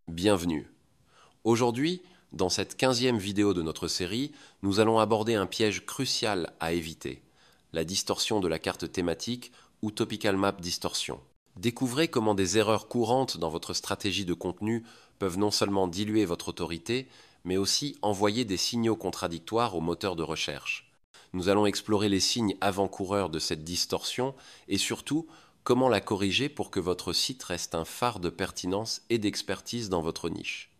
Bienvenue. Aujourd'hui, dans cette 15e vidéo de notre série, nous allons aborder un piège crucial à éviter, la distorsion de la carte thématique ou Topical Map Distortion. Découvrez comment des erreurs courantes dans votre stratégie de contenu peuvent non seulement diluer votre autorité, mais aussi envoyer des signaux contradictoires aux moteurs de recherche. Nous allons explorer les signes avant-coureurs de cette distorsion et surtout, comment la corriger pour que votre site reste un phare de pertinence et d'expertise dans votre niche.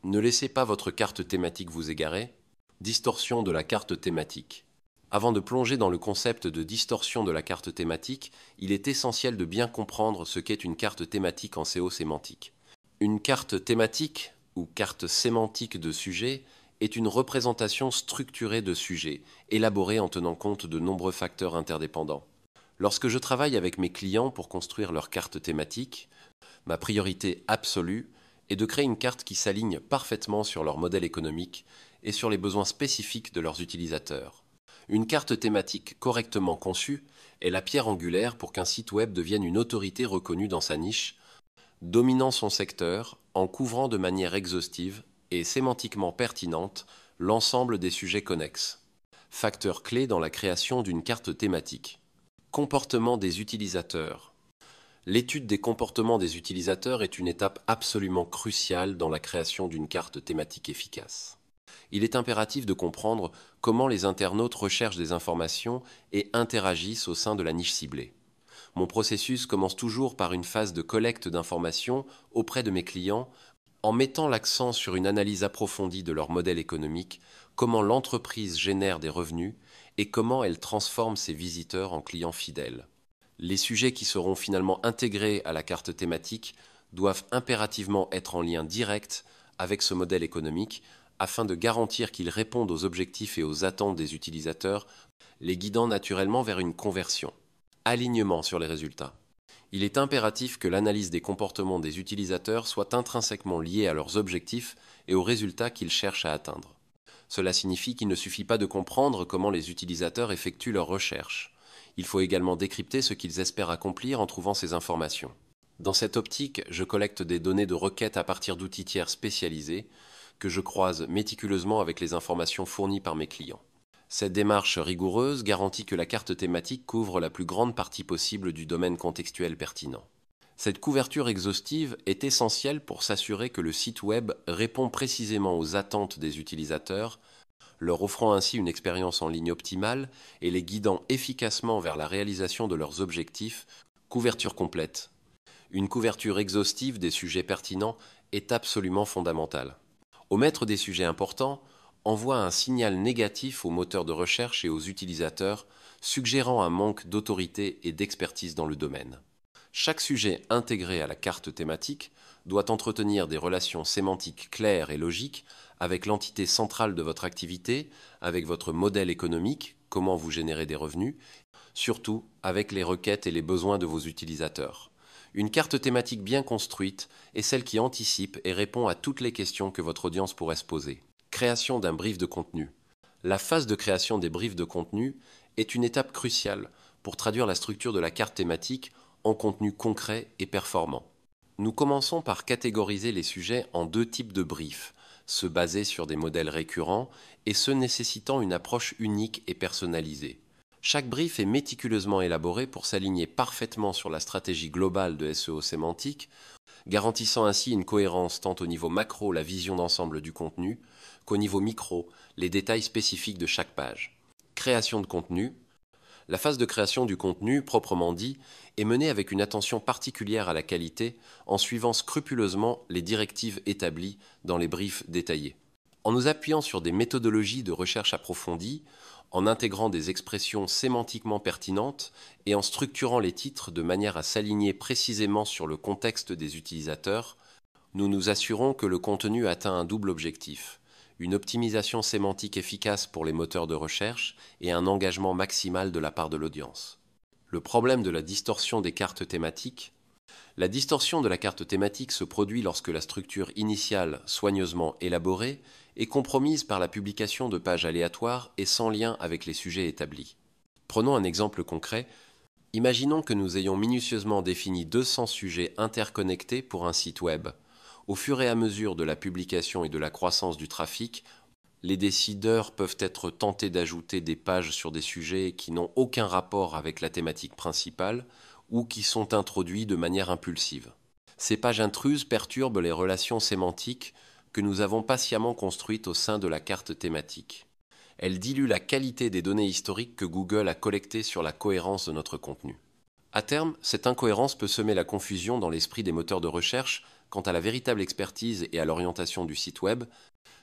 Ne laissez pas votre carte thématique vous égarer. Distorsion de la carte thématique. Avant de plonger dans le concept de distorsion de la carte thématique, il est essentiel de bien comprendre ce qu'est une carte thématique en SEO sémantique. Une carte thématique, ou carte sémantique de sujet, est une représentation structurée de sujets, élaborée en tenant compte de nombreux facteurs interdépendants. Lorsque je travaille avec mes clients pour construire leur carte thématique, ma priorité absolue est de créer une carte qui s'aligne parfaitement sur leur modèle économique et sur les besoins spécifiques de leurs utilisateurs. Une carte thématique correctement conçue est la pierre angulaire pour qu'un site web devienne une autorité reconnue dans sa niche, dominant son secteur en couvrant de manière exhaustive et sémantiquement pertinente l'ensemble des sujets connexes. Facteur clé dans la création d'une carte thématique. Comportement des utilisateurs. L'étude des comportements des utilisateurs est une étape absolument cruciale dans la création d'une carte thématique efficace. Il est impératif de comprendre comment les internautes recherchent des informations et interagissent au sein de la niche ciblée. Mon processus commence toujours par une phase de collecte d'informations auprès de mes clients en mettant l'accent sur une analyse approfondie de leur modèle économique, comment l'entreprise génère des revenus et comment elle transforme ses visiteurs en clients fidèles. Les sujets qui seront finalement intégrés à la carte thématique doivent impérativement être en lien direct avec ce modèle économique afin de garantir qu'ils répondent aux objectifs et aux attentes des utilisateurs, les guidant naturellement vers une conversion. Alignement sur les résultats. Il est impératif que l'analyse des comportements des utilisateurs soit intrinsèquement liée à leurs objectifs et aux résultats qu'ils cherchent à atteindre. Cela signifie qu'il ne suffit pas de comprendre comment les utilisateurs effectuent leurs recherches. Il faut également décrypter ce qu'ils espèrent accomplir en trouvant ces informations. Dans cette optique, je collecte des données de requête à partir d'outils tiers spécialisés que je croise méticuleusement avec les informations fournies par mes clients. Cette démarche rigoureuse garantit que la carte thématique couvre la plus grande partie possible du domaine contextuel pertinent. Cette couverture exhaustive est essentielle pour s'assurer que le site web répond précisément aux attentes des utilisateurs, leur offrant ainsi une expérience en ligne optimale et les guidant efficacement vers la réalisation de leurs objectifs. Couverture complète. Une couverture exhaustive des sujets pertinents est absolument fondamentale. Omettre des sujets importants envoie un signal négatif aux moteurs de recherche et aux utilisateurs, suggérant un manque d'autorité et d'expertise dans le domaine. Chaque sujet intégré à la carte thématique doit entretenir des relations sémantiques claires et logiques avec l'entité centrale de votre activité, avec votre modèle économique, comment vous générez des revenus, surtout avec les requêtes et les besoins de vos utilisateurs. Une carte thématique bien construite est celle qui anticipe et répond à toutes les questions que votre audience pourrait se poser. Création d'un brief de contenu. La phase de création des briefs de contenu est une étape cruciale pour traduire la structure de la carte thématique en contenu concret et performant. Nous commençons par catégoriser les sujets en deux types de briefs, ceux basés sur des modèles récurrents et ceux nécessitant une approche unique et personnalisée. Chaque brief est méticuleusement élaboré pour s'aligner parfaitement sur la stratégie globale de SEO sémantique, garantissant ainsi une cohérence tant au niveau macro, la vision d'ensemble du contenu, qu'au niveau micro, les détails spécifiques de chaque page. Création de contenu. La phase de création du contenu, proprement dit, est menée avec une attention particulière à la qualité, en suivant scrupuleusement les directives établies dans les briefs détaillés. En nous appuyant sur des méthodologies de recherche approfondies, en intégrant des expressions sémantiquement pertinentes et en structurant les titres de manière à s'aligner précisément sur le contexte des utilisateurs, nous nous assurons que le contenu atteint un double objectif, une optimisation sémantique efficace pour les moteurs de recherche et un engagement maximal de la part de l'audience. Le problème de la distorsion des cartes thématiques. La distorsion de la carte thématique se produit lorsque la structure initiale, soigneusement élaborée, est compromise par la publication de pages aléatoires et sans lien avec les sujets établis. Prenons un exemple concret. Imaginons que nous ayons minutieusement défini 200 sujets interconnectés pour un site web, Au fur et à mesure de la publication et de la croissance du trafic, les décideurs peuvent être tentés d'ajouter des pages sur des sujets qui n'ont aucun rapport avec la thématique principale ou qui sont introduits de manière impulsive. Ces pages intruses perturbent les relations sémantiques que nous avons patiemment construites au sein de la carte thématique. Elles diluent la qualité des données historiques que Google a collectées sur la cohérence de notre contenu. À terme, cette incohérence peut semer la confusion dans l'esprit des moteurs de recherche quant à la véritable expertise et à l'orientation du site web,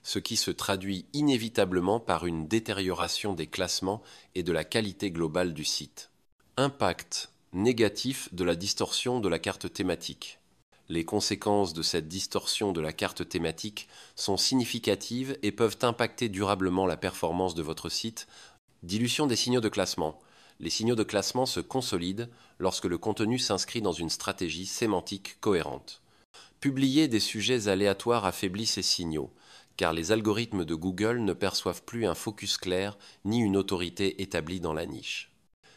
ce qui se traduit inévitablement par une détérioration des classements et de la qualité globale du site. Impact négatif de la distorsion de la carte thématique. Les conséquences de cette distorsion de la carte thématique sont significatives et peuvent impacter durablement la performance de votre site. Dilution des signaux de classement. Les signaux de classement se consolident lorsque le contenu s'inscrit dans une stratégie sémantique cohérente. Publier des sujets aléatoires affaiblit ces signaux, car les algorithmes de Google ne perçoivent plus un focus clair ni une autorité établie dans la niche.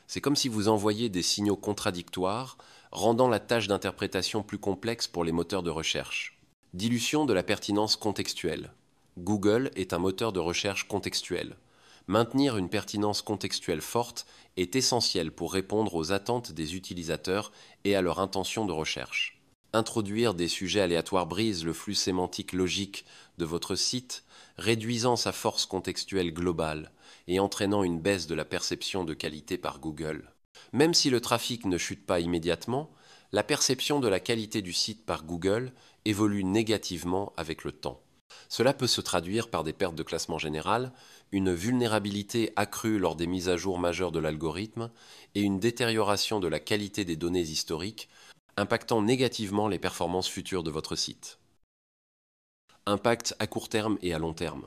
C'est comme si vous envoyiez des signaux contradictoires, rendant la tâche d'interprétation plus complexe pour les moteurs de recherche. Dilution de la pertinence contextuelle. Google est un moteur de recherche contextuel. Maintenir une pertinence contextuelle forte est essentiel pour répondre aux attentes des utilisateurs et à leur intention de recherche. Introduire des sujets aléatoires brise le flux sémantique logique de votre site, réduisant sa force contextuelle globale et entraînant une baisse de la perception de qualité par Google. Même si le trafic ne chute pas immédiatement, la perception de la qualité du site par Google évolue négativement avec le temps. Cela peut se traduire par des pertes de classement général, une vulnérabilité accrue lors des mises à jour majeures de l'algorithme et une détérioration de la qualité des données historiques, impactant négativement les performances futures de votre site. Impact à court terme et à long terme.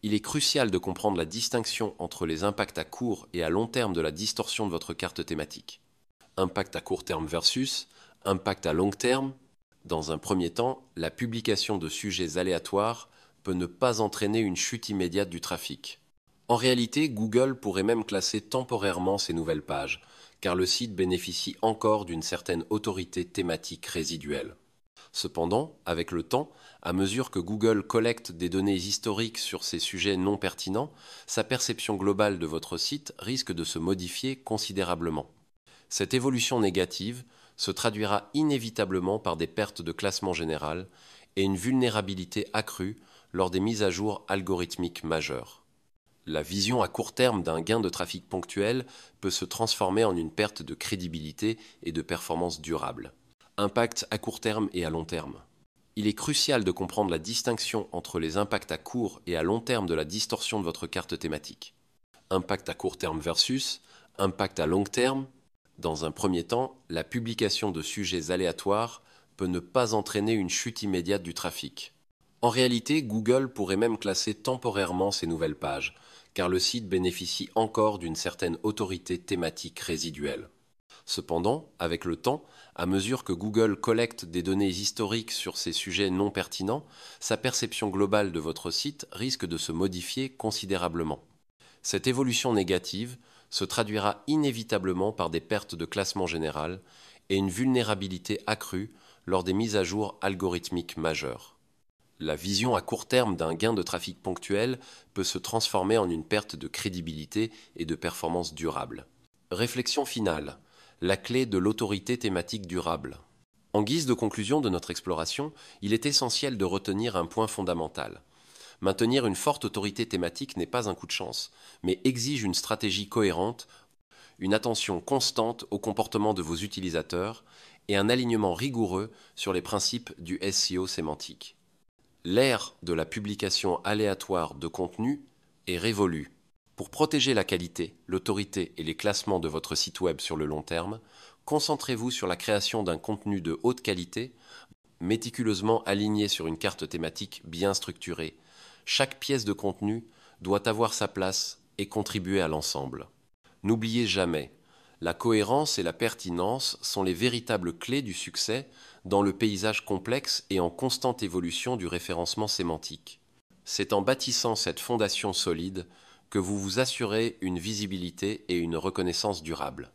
Il est crucial de comprendre la distinction entre les impacts à court et à long terme de la distorsion de votre carte thématique. Impact à court terme versus impact à long terme. Dans un premier temps, la publication de sujets aléatoires peut ne pas entraîner une chute immédiate du trafic. En réalité, Google pourrait même classer temporairement ces nouvelles pages, car le site bénéficie encore d'une certaine autorité thématique résiduelle. Cependant, avec le temps, à mesure que Google collecte des données historiques sur ces sujets non pertinents, sa perception globale de votre site risque de se modifier considérablement. Cette évolution négative se traduira inévitablement par des pertes de classement général et une vulnérabilité accrue lors des mises à jour algorithmiques majeures. La vision à court terme d'un gain de trafic ponctuel peut se transformer en une perte de crédibilité et de performance durable. Impact à court terme et à long terme. Il est crucial de comprendre la distinction entre les impacts à court et à long terme de la distorsion de votre carte thématique. Impact à court terme versus impact à long terme. Dans un premier temps, la publication de sujets aléatoires peut ne pas entraîner une chute immédiate du trafic. En réalité, Google pourrait même classer temporairement ces nouvelles pages, car le site bénéficie encore d'une certaine autorité thématique résiduelle. Cependant, avec le temps, à mesure que Google collecte des données historiques sur ces sujets non pertinents, sa perception globale de votre site risque de se modifier considérablement. Cette évolution négative se traduira inévitablement par des pertes de classement général et une vulnérabilité accrue lors des mises à jour algorithmiques majeures. La vision à court terme d'un gain de trafic ponctuel peut se transformer en une perte de crédibilité et de performance durable. Réflexion finale. La clé de l'autorité thématique durable. En guise de conclusion de notre exploration, il est essentiel de retenir un point fondamental. Maintenir une forte autorité thématique n'est pas un coup de chance, mais exige une stratégie cohérente, une attention constante au comportement de vos utilisateurs et un alignement rigoureux sur les principes du SEO sémantique. L'ère de la publication aléatoire de contenu est révolue. Pour protéger la qualité, l'autorité et les classements de votre site web sur le long terme, concentrez-vous sur la création d'un contenu de haute qualité, méticuleusement aligné sur une carte thématique bien structurée. Chaque pièce de contenu doit avoir sa place et contribuer à l'ensemble. N'oubliez jamais, la cohérence et la pertinence sont les véritables clés du succès dans le paysage complexe et en constante évolution du référencement sémantique. C'est en bâtissant cette fondation solide que vous vous assurez une visibilité et une reconnaissance durable.